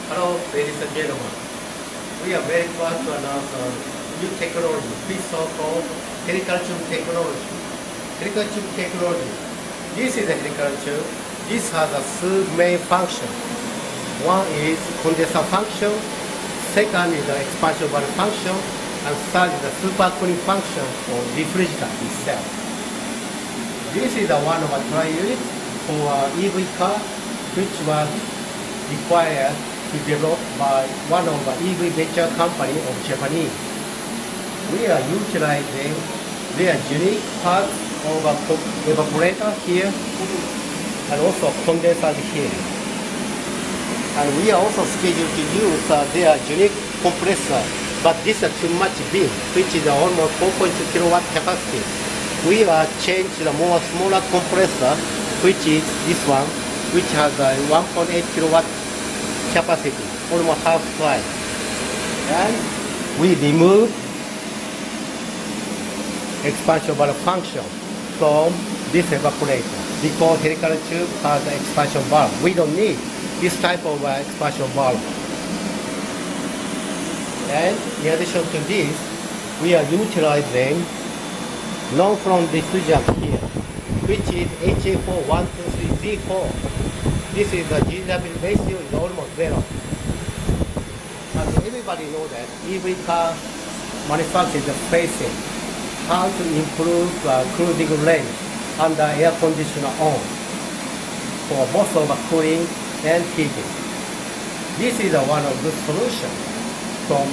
Hello, ladies and gentlemen. We are very proud to announce a new technology, which is so-called helical tube technology. Helical tube technology. This is a helical tube. This has a two main functions. One is condenser function, second is the expansion valve function, and third is the supercooling function for refrigerator itself. This is the one of a trial unit for EV car, which was required to develop by one of the EV venture company of Japanese. We are utilizing their unique parts of a evaporator here and also condenser here. And we are also scheduled to use their unique compressor, but this is too much big, which is almost 4.2 kilowatt capacity. We are changed the more smaller compressor, which is this one, which has a 1.8 kilowatt capacity, almost half size. And we remove expansion valve function from this evaporator because helical tube has an expansion valve. We don't need this type of expansion valve. And in addition to this, we are utilizing non-front refrigerant here, which is HA41234. This is the GW ratio is almost zero. And everybody knows that EV car manufacturers are facing how to improve cruising range under air conditioner on for both of cooling and heating. This is one of the solutions from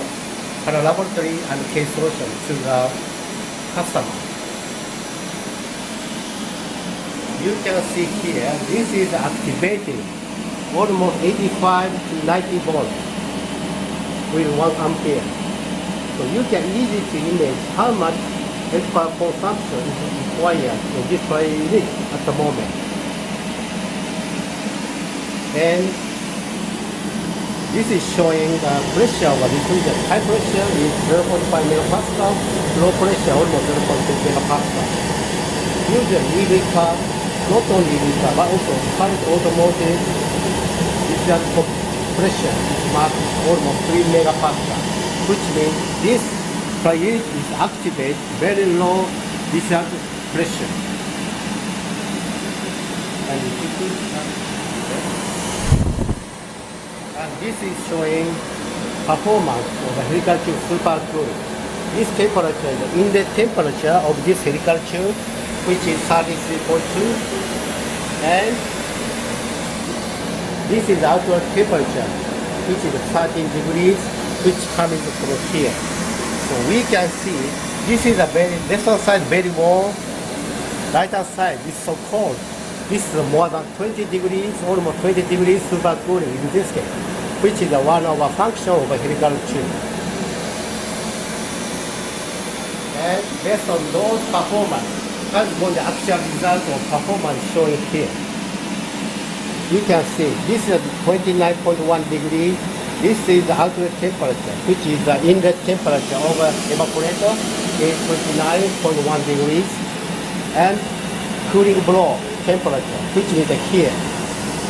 our laboratory and case solution to the customer. You can see here, this is activating almost 85 to 90 volts with 1 ampere. So you can easily imagine how much power consumption is required in this trial unit at the moment. And this is showing the pressure of the refrigerant. High pressure is 0.5 megapascal, low pressure almost 0.6 megapascal. Usually EV car, not only EV car, but also current automotive refrigerant compression is marked almost 3 megapascal, which means this trial unit is activate very low refrigerant pressure. And this is showing performance of the helical tube supercooling. This temperature is the inlet temperature of this helical tube, which is 33.2, and this is the outward temperature, which is 13 degrees, which comes from here. So we can see this is a left hand side very warm, right hand side is so cold. This is more than 20 degrees, almost 20 degrees supercooling in this case, which is one of the function of a helical tube. And based on those performance, that's what the actual result of performance showing here. You can see this is 29.1 degrees. This is the outlet temperature, which is the inlet temperature of the evaporator is 29.1 degrees, and cooling blow temperature, which is here,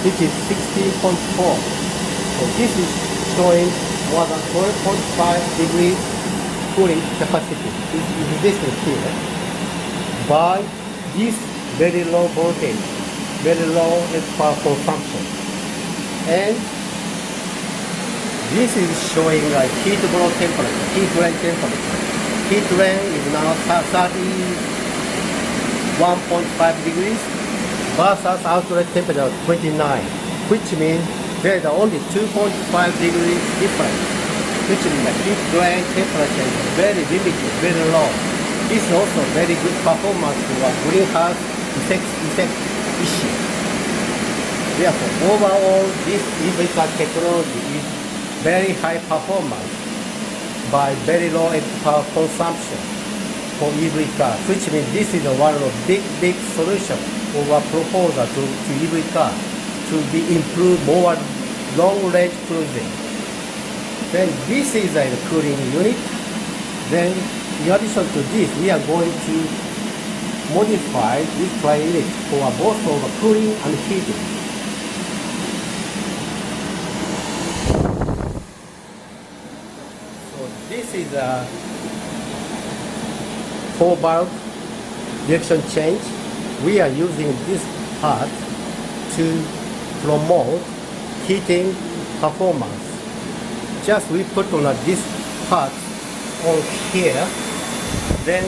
which is 16.4. So this is showing more than 12.5 degrees cooling capacity is existing here by this very low voltage, very low power consumption. And this is showing heat blow temperature, heat drain temperature. Heat drain is now 31.5 degrees versus outlet temperature 29, which means there is only 2.5 degrees difference, which means the heat drain temperature is very limited, very low. This is also very good performance for greenhouse effect issue. Therefore, overall, this EV car technology is very high performance by very low power consumption for EV car, which means this is one of the big solutions of our proposal to EV car to be improved more long range cruising. Then this is a cooling unit. Then in addition to this, we are going to modify this trial unit for both of cooling and heating. This is a 4-valve direction change. We are using this part to promote heating performance. Just we put on this part on here, then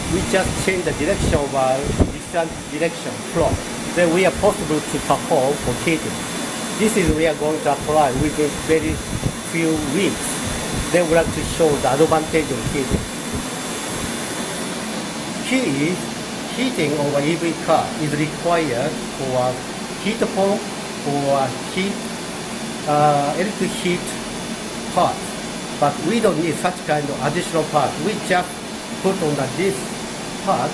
we just change the direction of our different direction flow. Then we are possible to perform for heating. This is we are going to apply within very few weeks. Then we like to show the advantage of heating. Key is heating of an EV car is required for heat pump or heat electric heat parts. But we don't need such kind of additional parts. We just put on this part.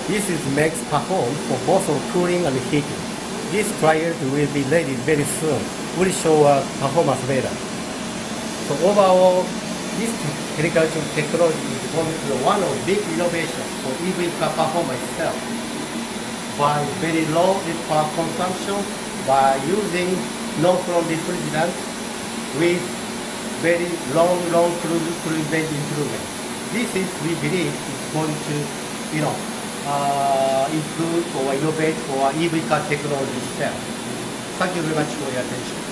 This is makes perform for both of cooling and heating. This trial will be ready very soon. We'll show performance later. So overall, this helical technology is going to be one of big innovations for EV car performance itself. By very low power consumption, by using no-flow refrigerant with very long cruise range improvement. This is, we believe, is going to, improve or innovate for EV car technology itself. Thank you very much for your attention.